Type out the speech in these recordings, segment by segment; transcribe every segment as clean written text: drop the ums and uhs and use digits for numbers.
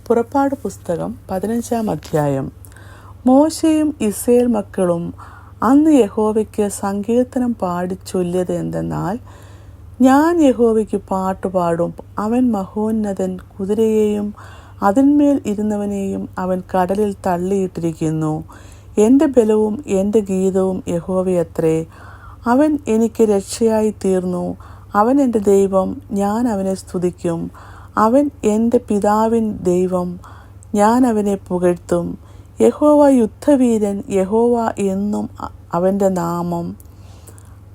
പുറപ്പാട് പുസ്തകം 15-ാം അധ്യായം. മോശയും ഇസ്രായേൽ മക്കളും അന്ന് യഹോവയ്ക്ക് സങ്കീർത്തനം പാടി ചൊല്ലിയത് എന്തെന്നാൽ, ഞാൻ യഹോവയ്ക്ക് പാട്ടുപാടും. അവൻ മഹോന്നതൻ. കുതിരയെയും അതിന്മേൽ ഇരുന്നവനെയും അവൻ കടലിൽ തള്ളിയിട്ടിരിക്കുന്നു. എൻ്റെ ബലവും എൻ്റെ ഗീതവും യഹോവയത്രേ. അവൻ എനിക്ക് രക്ഷയായി തീർന്നു. അവൻ എൻ്റെ ദൈവം, ഞാൻ അവനെ സ്തുതിക്കും. അവൻ എൻ്റെ പിതാവിൻ ദൈവം, ഞാൻ അവനെ പുകഴ്ത്തും. യഹോവ യുദ്ധവീരൻ, യഹോവ എന്നും അവൻ്റെ നാമം.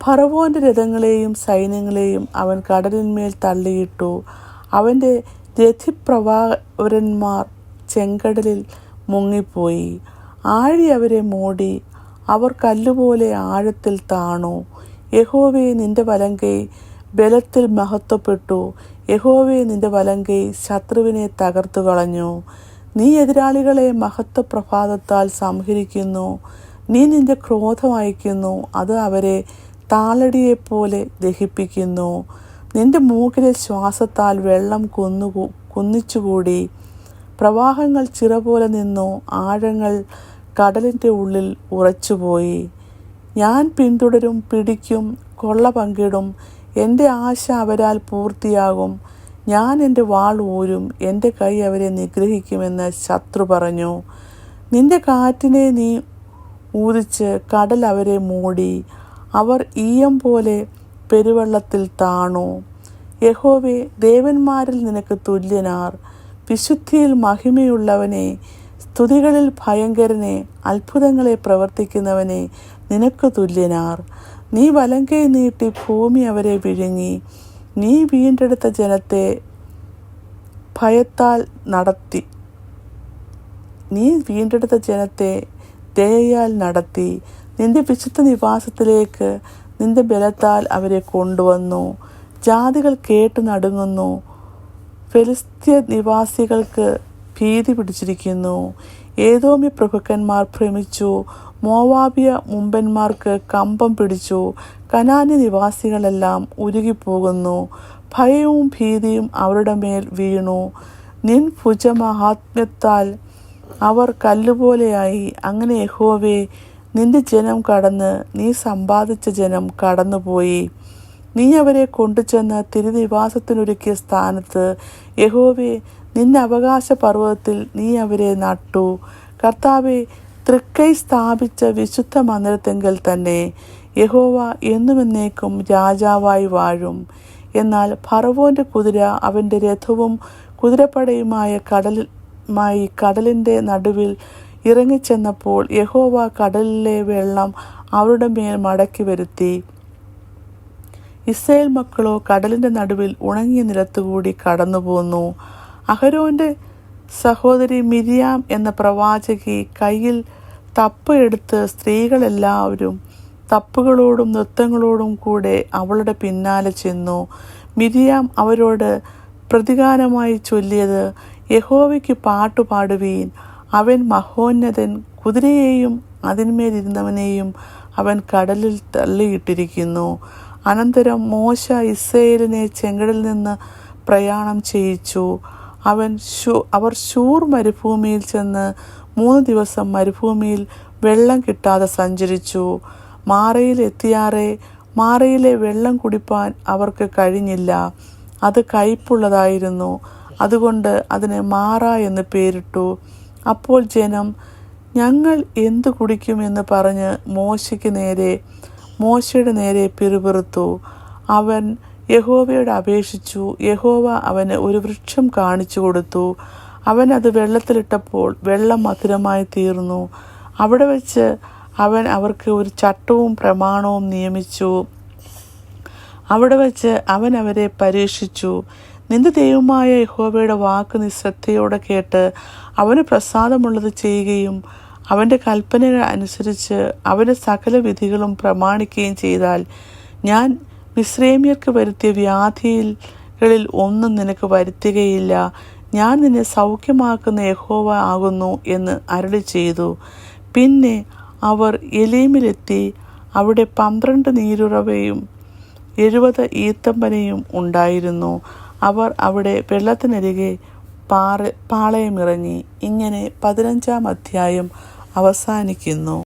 ഫറവോൻ്റെ രഥങ്ങളെയും സൈന്യങ്ങളെയും അവൻ കടലിന്മേൽ തള്ളിയിട്ടു. അവൻ്റെ രഥിപ്രവാരന്മാർ ചെങ്കടലിൽ മുങ്ങിപ്പോയി. ആഴി അവരെ മൂടി. അവർ കല്ലുപോലെ ആഴത്തിൽ താണു. യഹോവേ, നിന്റെ വലങ്കൈ ബലത്തിൽ മഹത്വപ്പെട്ടു. യഹോവേ, നിന്റെ വലങ്കൈ ശത്രുവിനെ തകർത്തു കളഞ്ഞു. നീ എതിരാളികളെ മഹത്വപ്രഭാതത്താൽ സംഹരിക്കുന്നു. നീ നിന്റെ ക്രോധം അയക്കുന്നു, അത് അവരെ താളടിയെപ്പോലെ ദഹിപ്പിക്കുന്നു. നിന്റെ മൂക്കിലെ ശ്വാസത്താൽ വെള്ളം കുന്നിച്ചുകൂടി. പ്രവാഹങ്ങൾ ചിറ പോലെ നിന്നു. ആഴങ്ങൾ കടലിൻ്റെ ഉള്ളിൽ ഉറച്ചുപോയി. ഞാൻ പിന്തുടരും, പിടിക്കും, കൊള്ള പങ്കിടും. എൻ്റെ ആശ അവരാൽ പൂർത്തിയാകും. ഞാൻ എൻ്റെ വാൾ ഊരും, എൻ്റെ കൈ അവരെ നിഗ്രഹിക്കുമെന്ന് ശത്രു പറഞ്ഞു. നിന്റെ കാറ്റിനെ നീ ഊതിച്ച് കടൽ അവരെ മൂടി. അവർ ഈയം പോലെ പെരുവെള്ളത്തിൽ താണു. യഹോവേ, ദേവന്മാരിൽ നിനക്ക് തുല്യനാർ. വിശുദ്ധിയിൽ മഹിമയുള്ളവനെ, സ്തുതികളിൽ ഭയങ്കരനെ, അത്ഭുതങ്ങളെ പ്രവർത്തിക്കുന്നവനെ, നിനക്ക് തുല്യനാർ. നീ വലങ്കൈ നീട്ടി ഭൂമി അവരെ വിഴുങ്ങി. നീ വീണ്ടെടുത്ത ജനത്തെ ഭയത്താൽ നടത്തി. ദയയാൽ നടത്തി. നിന്റെ വിശുദ്ധ നിവാസത്തിലേക്ക് നിന്റെ ബലത്താൽ അവരെ കൊണ്ടുവന്നു. ജാതികൾ കേട്ടു നടുങ്ങുന്നു. ഫെലിസ്ത്യ നിവാസികൾക്ക് ഭീതി പിടിച്ചിരിക്കുന്നു. ഏദോമ്യ പ്രഭുക്കന്മാർ ഭ്രമിച്ചു. മോവാബിയ മുമ്പന്മാർക്ക് കമ്പം പിടിച്ചു. കനാന്യ നിവാസികളെല്ലാം ഉരുകിപ്പോകുന്നു. ഭയവും ഭീതിയും അവരുടെ മേൽ വീണു. നിൻ ഭുജമഹാത്മ്യത്താൽ അവർ കല്ലുപോലെയായി. അങ്ങനെ യഹോവേ, നിന്റെ ജനം കടന്ന്, നീ സമ്പാദിച്ച ജനം കടന്നുപോയി. നീ അവരെ കൊണ്ടുചെന്ന് തിരുനിവാസത്തിനൊരുക്കിയ സ്ഥാനത്ത്, യഹോവേ, നിന്റെ അവകാശ പർവ്വതത്തിൽ നീ അവരെ നട്ടു. കർത്താവേ, തൃക്കൈ സ്ഥാപിച്ച വിശുദ്ധ മന്ദിരത്തെങ്കിൽ തന്നെ യഹോവ എന്നുമെന്നേക്കും രാജാവായി വാഴും. എന്നാൽ ഫറവോൻ്റെ കുതിര അവൻ്റെ രഥവും കുതിരപ്പടയുമായി കടലിൻ്റെ നടുവിൽ ഇറങ്ങിച്ചെന്നപ്പോൾ യഹോവ കടലിലെ വെള്ളം അവരുടെ മേൽ മടക്കി വരുത്തി. ഇസ്രായേൽ മക്കളോ കടലിൻ്റെ നടുവിൽ ഉണങ്ങിയ നിലത്തുകൂടി കടന്നുപോന്നു. അഹരോൻ്റെ സഹോദരി മിരിയാം എന്ന പ്രവാചകി കയ്യിൽ തപ്പ് എടുത്ത് സ്ത്രീകളെല്ലാവരും തപ്പുകളോടും നൃത്തങ്ങളോടും കൂടെ അവളുടെ പിന്നാലെ ചെന്നു. മിരിയാം അവരോട് പ്രതികാരമായി ചൊല്ലിയത്, യഹോവയ്ക്ക് പാട്ടുപാടുവീൻ. അവൻ മഹോന്നതൻ. കുതിരയെയും അതിന്മേലിരുന്നവനെയും അവൻ കടലിൽ തള്ളിയിട്ടിരിക്കുന്നു. അനന്തരം മോശ ഇസ്രായേലിനെ ചെങ്കടലിൽ നിന്ന് പ്രയാണം ചെയ്യിച്ചു. അവർ ശൂർ മരുഭൂമിയിൽ ചെന്ന് 3 ദിവസം മരുഭൂമിയിൽ വെള്ളം കിട്ടാതെ സഞ്ചരിച്ചു. മാറയിൽ എത്തിയാറെ മാറയിലെ വെള്ളം കുടിപ്പാൻ അവർക്ക് കഴിഞ്ഞില്ല. അത് കയ്പുള്ളതായിരുന്നു. അതുകൊണ്ട് അതിന് മാറ എന്ന് പേരിട്ടു. അപ്പോൾ ജനം, ഞങ്ങൾ എന്തു കുടിക്കുമെന്ന് പറഞ്ഞ് മോശയുടെ നേരെ പിറുപിറുത്തു. അവൻ യഹോവയോട് അപേക്ഷിച്ചു. യഹോവ അവന് ഒരു വൃക്ഷം കാണിച്ചു കൊടുത്തു. അവൻ അത് വെള്ളത്തിലിട്ടപ്പോൾ വെള്ളം മധുരമായി തീർന്നു. അവിടെ വെച്ച് അവൻ അവർക്ക് ഒരു ചട്ടവും പ്രമാണവും നിയമിച്ചു. അവിടെ വെച്ച് അവൻ അവരെ പരീക്ഷിച്ചു. നിന്റെ ദൈവമായ യഹോവയുടെ വാക്ക് നീ ശ്രദ്ധയോടെ കേട്ട് അവന് പ്രസാദമുള്ളത് ചെയ്യുകയും അവൻ്റെ കൽപ്പനകൾ അനുസരിച്ച് അവൻ്റെ സകല വിധികളും പ്രമാണിക്കുകയും ചെയ്താൽ, ഞാൻ മിസ്രൈമ്യർക്ക് വരുത്തിയ വ്യാധികളിൽ ഒന്നും നിനക്ക് വരുത്തുകയില്ല. ഞാൻ നിന്നെ സൗഖ്യമാക്കുന്ന യഹോവ ആകുന്നു എന്ന് അരുളി ചെയ്തു. പിന്നെ അവർ എലീമിലെത്തി. അവിടെ 12 നീരുറവയും 70 ഈത്തമ്പനയും ഉണ്ടായിരുന്നു. അവർ അവിടെ വെള്ളത്തിനരികെ പാളയമിറങ്ങി. ഇങ്ങനെ 15-ാം അധ്യായം അവസാനിക്കുന്നു.